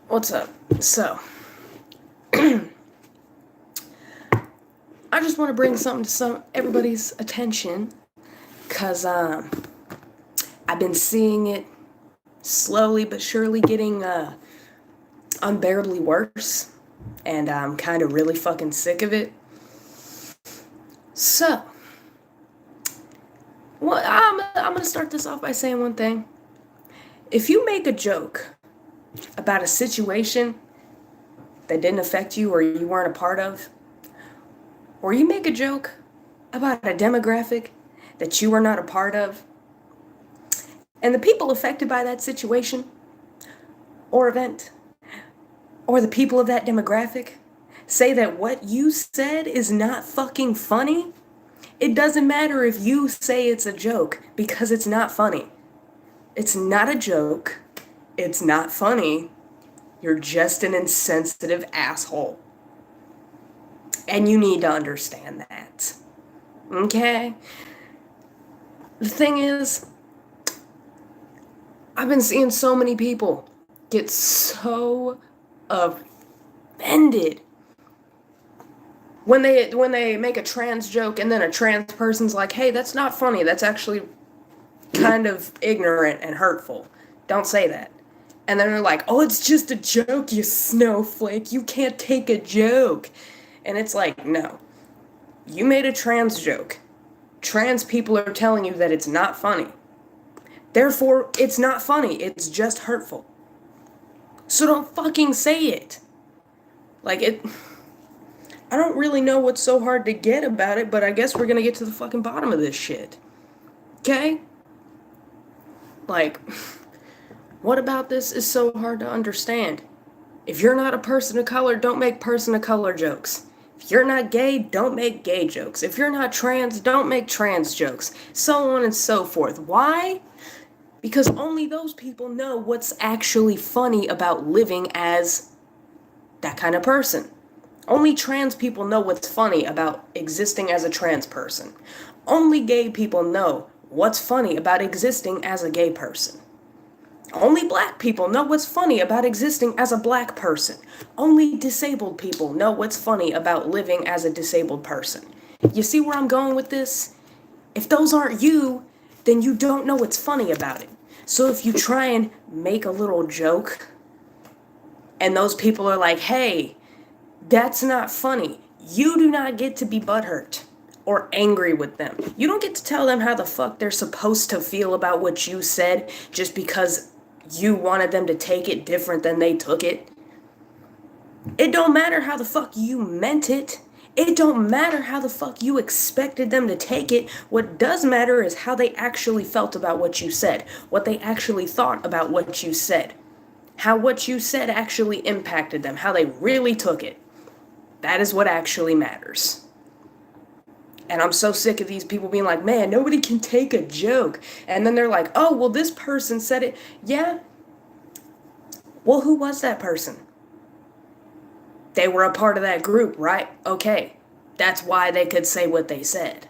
What's up? So, I just want to bring something to everybody's attention, cause I've been seeing it slowly but surely getting unbearably worse, and I'm kind of really fucking sick of it. So, well, I'm gonna start this off by saying one thing. If you make a joke about a situation that didn't affect you or you weren't a part of, or you make a joke about a demographic that you were not a part of, and the people affected by that situation or event, or the people of that demographic, say that what you said is not fucking funny, it doesn't matter if you say it's a joke because it's not funny. It's not a joke. It's not funny. You're just an insensitive asshole. And you need to understand that. Okay? The thing is, I've been seeing so many people get so offended when they make a trans joke and then a trans person's like, "Hey, that's not funny. That's actually kind of ignorant and hurtful. Don't say that." And then they're like, "Oh, it's just a joke, you snowflake. You can't take a joke." And it's like, no. You made a trans joke. Trans people are telling you that it's not funny. Therefore, it's not funny. It's just hurtful. So don't fucking say it. Like, I don't really know what's so hard to get about it, but I guess we're gonna get to the fucking bottom of this shit. Okay? Like, what about this is so hard to understand? If you're not a person of color, don't make person of color jokes. If you're not gay, don't make gay jokes. If you're not trans, don't make trans jokes. So on and so forth. Why? Because only those people know what's actually funny about living as that kind of person. Only trans people know what's funny about existing as a trans person. Only gay people know what's funny about existing as a gay person. Only black people know what's funny about existing as a black person. Only disabled people know what's funny about living as a disabled person. You see where I'm going with this? If those aren't you, then you don't know what's funny about it. So if you try and make a little joke, and those people are like, "Hey, that's not funny," you do not get to be butthurt or angry with them. You don't get to tell them how the fuck they're supposed to feel about what you said just because you wanted them to take it different than they took it. It don't matter how the fuck you meant it. It don't matter how the fuck you expected them to take it. What does matter is how they actually felt about what you said, what they actually thought about what you said, how what you said actually impacted them, how they really took it. That is what actually matters. And I'm so sick of these people being like, "Man, nobody can take a joke." And then they're like, "Oh, well, this person said it." Yeah. Well, who was that person? They were a part of that group, right? Okay. That's why they could say what they said.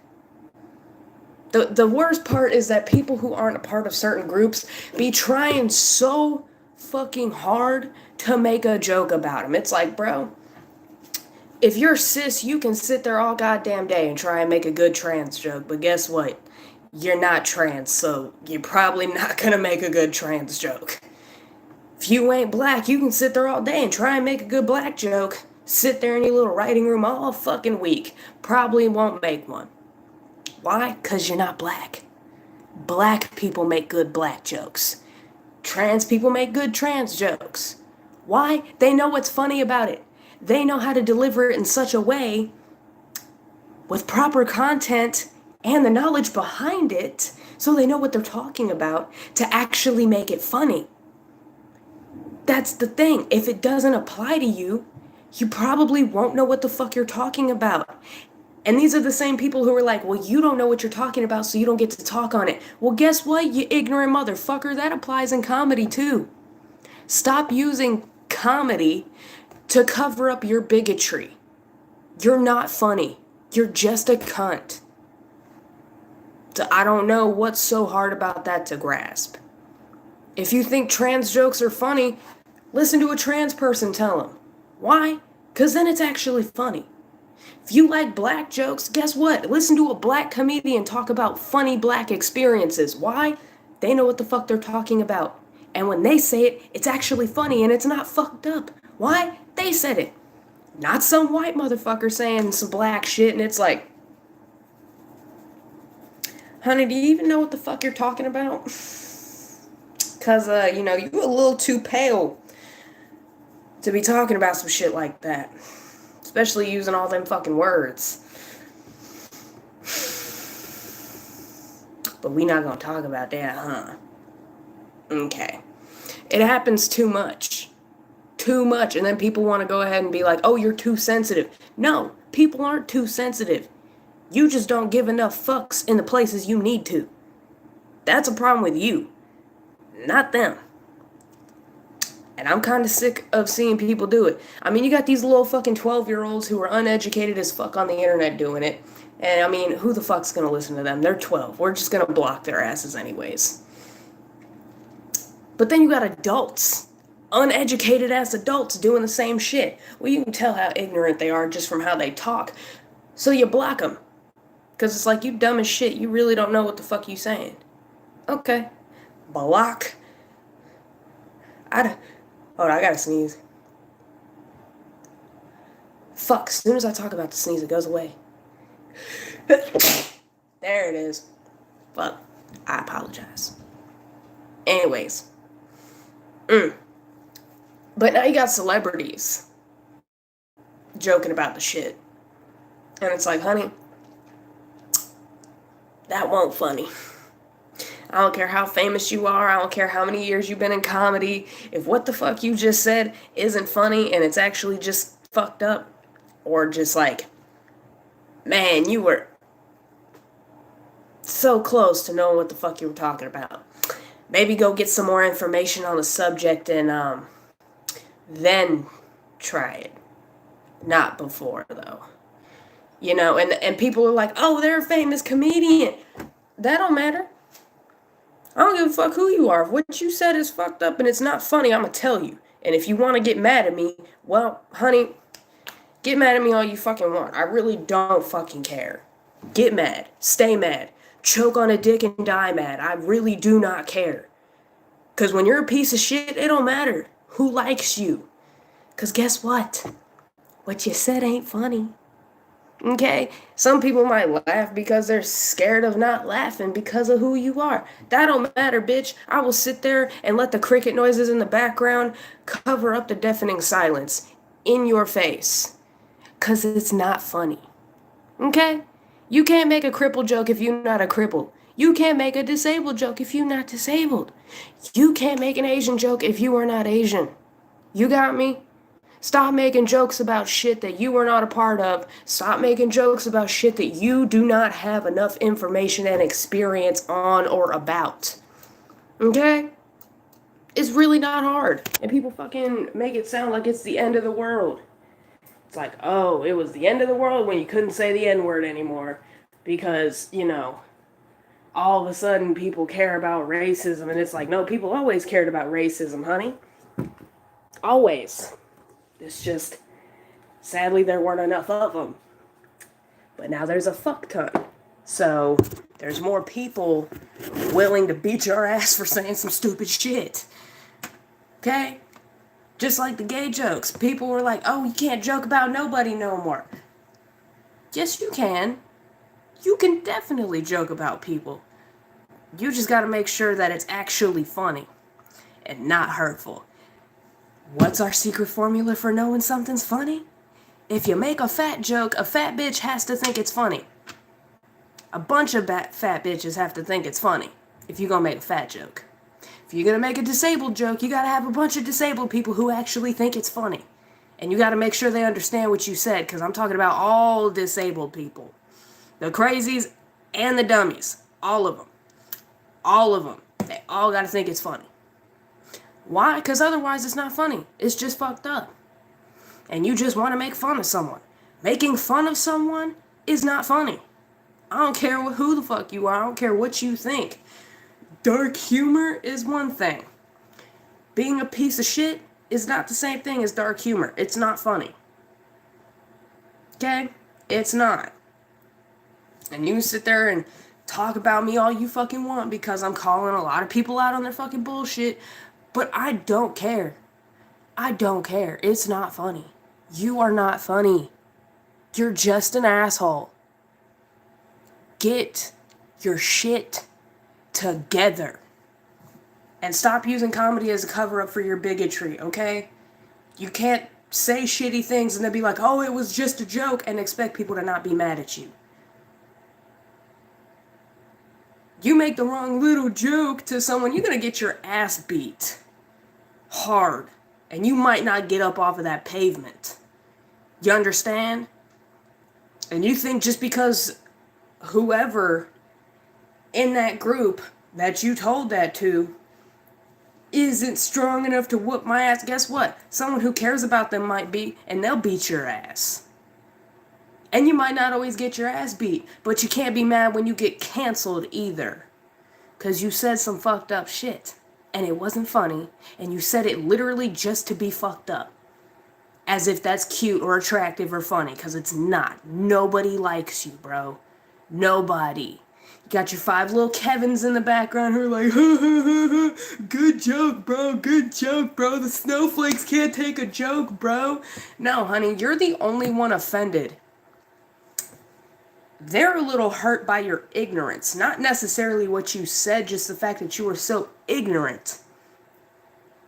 The worst part is that people who aren't a part of certain groups be trying so fucking hard to make a joke about them. It's like, bro, if you're cis, you can sit there all goddamn day and try and make a good trans joke, but guess what? You're not trans, so you're probably not gonna make a good trans joke. If you ain't black, you can sit there all day and try and make a good black joke. Sit there in your little writing room all fucking week. Probably won't make one. Why? 'Cause you're not black. Black people make good black jokes. Trans people make good trans jokes. Why? They know what's funny about it. They know how to deliver it in such a way with proper content and the knowledge behind it, so they know what they're talking about to actually make it funny. That's the thing. If it doesn't apply to you, you probably won't know what the fuck you're talking about. And these are the same people who are like, "Well, you don't know what you're talking about, so you don't get to talk on it." Well, guess what, you ignorant motherfucker? That applies in comedy too. Stop using comedy to cover up your bigotry. You're not funny. You're just a cunt. So I don't know what's so hard about that to grasp. If you think trans jokes are funny, Listen to a trans person tell them. Why? Because then it's actually funny. If you like black jokes, guess what? Listen to a black comedian talk about funny black experiences. Why? They know what the fuck they're talking about. And when they say it, it's actually funny and it's not fucked up. Why? They said it. Not some white motherfucker saying some black shit and it's like, honey, do you even know what the fuck you're talking about? Because, you a little too pale to be talking about some shit like that. Especially using all them fucking words. But we not gonna talk about that, huh? Okay. It happens too much. Too much. And then people want to go ahead and be like, oh, you're too sensitive. No, people aren't too sensitive. You just don't give enough fucks in the places you need to. That's a problem with you. Not them. And I'm kind of sick of seeing people do it. I mean, you got these little fucking 12-year-olds who are uneducated as fuck on the internet doing it. And I mean, who the fuck's gonna listen to them? They're 12. We're just gonna block their asses anyways. But then you got adults. Uneducated ass adults doing the same shit. Well, you can tell how ignorant they are just from how they talk. So you block them. Because it's like, you dumb as shit. You really don't know what the fuck you saying. Okay. Block. Hold on, I gotta sneeze. Fuck, as soon as I talk about the sneeze, it goes away. There it is. Fuck, I apologize. Anyways. But now you got celebrities joking about the shit. And it's like, honey, that won't funny. I don't care how famous you are. I don't care how many years you've been in comedy. If what the fuck you just said isn't funny and it's actually just fucked up, or just like, man, you were so close to knowing what the fuck you were talking about. Maybe go get some more information on the subject and then try it. Not before, though. And people are like, oh, they're a famous comedian. That don't matter. I don't give a fuck who you are. If what you said is fucked up and it's not funny, I'm going to tell you. And if you want to get mad at me, well, honey, get mad at me all you fucking want. I really don't fucking care. Get mad. Stay mad. Choke on a dick and die mad. I really do not care. Because when you're a piece of shit, it don't matter who likes you. Because guess what? What you said ain't funny. Okay? Some people might laugh because they're scared of not laughing because of who you are. That don't matter, bitch. I will sit there and let the cricket noises in the background cover up the deafening silence in your face. Because it's not funny. Okay? You can't make a crippled joke if you're not a cripple. You can't make a disabled joke if you're not disabled. You can't make an Asian joke if you are not Asian. You got me? Stop making jokes about shit that you are not a part of. Stop making jokes about shit that you do not have enough information and experience on or about. Okay? It's really not hard. And people fucking make it sound like it's the end of the world. It's like, oh, it was the end of the world when you couldn't say the N-word anymore. Because, all of a sudden people care about racism. And it's like, no, people always cared about racism, honey. Always. It's just, sadly, there weren't enough of them. But now there's a fuck ton. So, there's more people willing to beat your ass for saying some stupid shit. Okay? Just like the gay jokes. People were like, oh, you can't joke about nobody no more. Yes, you can. You can definitely joke about people. You just gotta make sure that it's actually funny and not hurtful. What's our secret formula for knowing something's funny? If you make a fat joke, a fat bitch has to think it's funny. A bunch of fat bitches have to think it's funny if you're gonna make a fat joke. If you're gonna make a disabled joke, you gotta have a bunch of disabled people who actually think it's funny. And you gotta make sure they understand what you said, because I'm talking about all disabled people. The crazies and the dummies. All of them. All of them. They all gotta think it's funny. Why? Because otherwise it's not funny. It's just fucked up. And you just want to make fun of someone. Making fun of someone is not funny. I don't care who the fuck you are. I don't care what you think. Dark humor is one thing. Being a piece of shit is not the same thing as dark humor. It's not funny. Okay? It's not. And you can sit there and talk about me all you fucking want because I'm calling a lot of people out on their fucking bullshit. But I don't care. I don't care. It's not funny. You are not funny. You're just an asshole. Get your shit together. And stop using comedy as a cover-up for your bigotry, okay? You can't say shitty things and then be like, oh, it was just a joke, and expect people to not be mad at you. You make the wrong little joke to someone, you're gonna get your ass beat. Hard. And you might not get up off of that pavement. You understand? And you think just because whoever in that group that you told that to isn't strong enough to whoop my ass, guess what? Someone who cares about them might be, and they'll beat your ass. And you might not always get your ass beat, but you can't be mad when you get canceled either. Because you said some fucked up shit, and it wasn't funny, and you said it literally just to be fucked up. As if that's cute or attractive or funny, because it's not. Nobody likes you, bro. Nobody. You got your 5 little Kevins in the background who are like, ha, ha, ha, ha. Good joke, bro. Good joke, bro. The snowflakes can't take a joke, bro. No, honey, you're the only one offended. They're a little hurt by your ignorance. Not necessarily what you said, just the fact that you were so ignorant.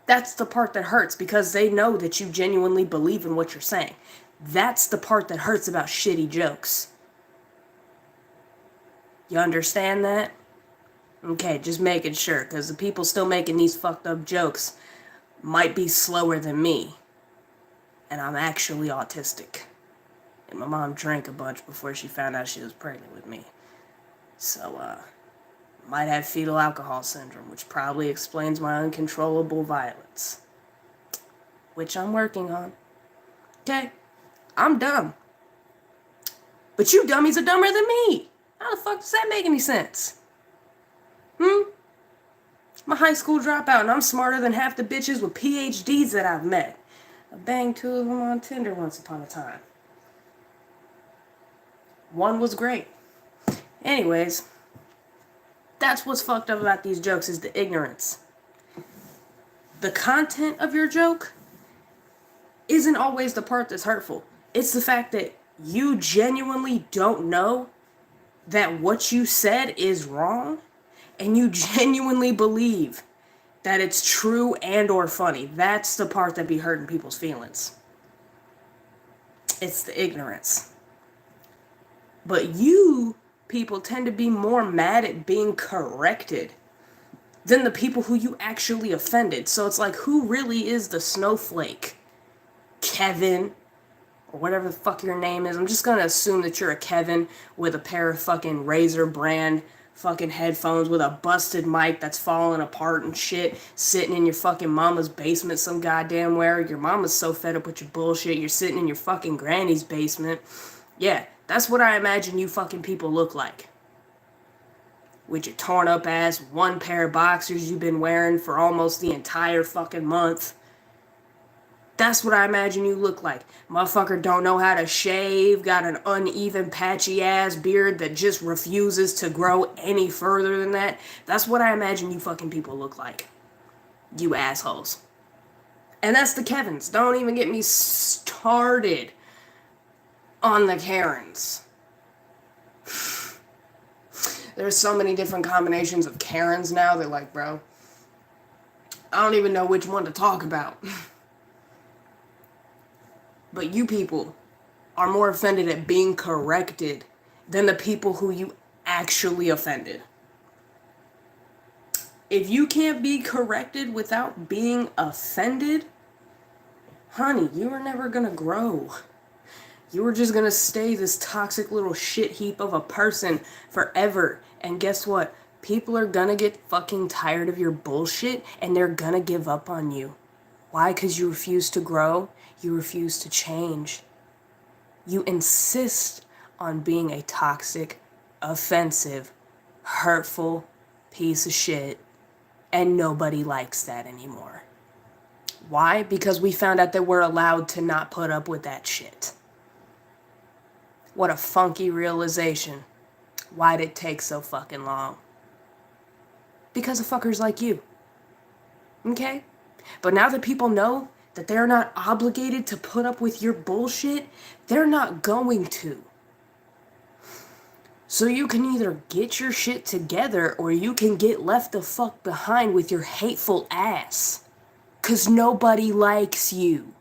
That's the part that hurts because they know that you genuinely believe in what you're saying. That's the part that hurts about shitty jokes. You understand that? Okay, just making sure, because the people still making these fucked up jokes might be slower than me. And I'm actually autistic. And my mom drank a bunch before she found out she was pregnant with me. So, might have fetal alcohol syndrome, which probably explains my uncontrollable violence. Which I'm working on. Okay? I'm dumb. But you dummies are dumber than me. How the fuck does that make any sense? I'm a high school dropout and I'm smarter than half the bitches with PhDs that I've met. I banged 2 of them on Tinder once upon a time. One was great. Anyways, that's what's fucked up about these jokes is the ignorance. The content of your joke isn't always the part that's hurtful. It's the fact that you genuinely don't know that what you said is wrong, and you genuinely believe that it's true and or funny. That's the part that be hurting people's feelings. It's the ignorance. But you people tend to be more mad at being corrected than the people who you actually offended. So it's like, who really is the snowflake? Kevin, or whatever the fuck your name is. I'm just gonna assume that you're a Kevin with a pair of fucking Razer brand fucking headphones with a busted mic that's falling apart and shit, sitting in your fucking mama's basement some goddamn where. Your mama's so fed up with your bullshit, you're sitting in your fucking granny's basement. Yeah, that's what I imagine you fucking people look like. With your torn up ass, 1 pair of boxers you've been wearing for almost the entire fucking month. That's what I imagine you look like. Motherfucker don't know how to shave, got an uneven, patchy ass beard that just refuses to grow any further than that. That's what I imagine you fucking people look like. You assholes. And that's the Kevins. Don't even get me started on the Karens. There's so many different combinations of Karens now that, like, bro, I don't even know which one to talk about. But you people are more offended at being corrected than the people who you actually offended. If you can't be corrected without being offended, honey, you are never gonna grow. You are just gonna stay this toxic little shit heap of a person forever. And guess what? People are gonna get fucking tired of your bullshit and they're gonna give up on you. Why? Because you refuse to grow. You refuse to change. You insist on being a toxic, offensive, hurtful piece of shit. And nobody likes that anymore. Why? Because we found out that we're allowed to not put up with that shit. What a funky realization. Why'd it take so fucking long? Because of fuckers like you. Okay? But now that people know that they're not obligated to put up with your bullshit, they're not going to. So you can either get your shit together or you can get left the fuck behind with your hateful ass. 'Cause nobody likes you.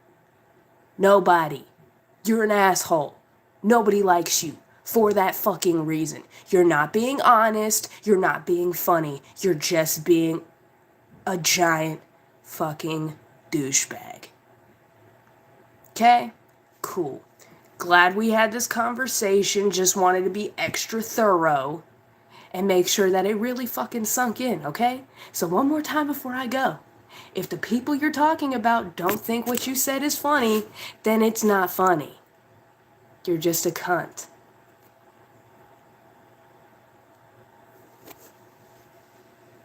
Nobody. You're an asshole. Nobody likes you for that fucking reason. You're not being honest. You're not being funny. You're just being a giant fucking douchebag. Okay? Cool. Glad we had this conversation. Just wanted to be extra thorough and make sure that it really fucking sunk in, okay? So one more time before I go. If the people you're talking about don't think what you said is funny, then it's not funny. You're just a cunt.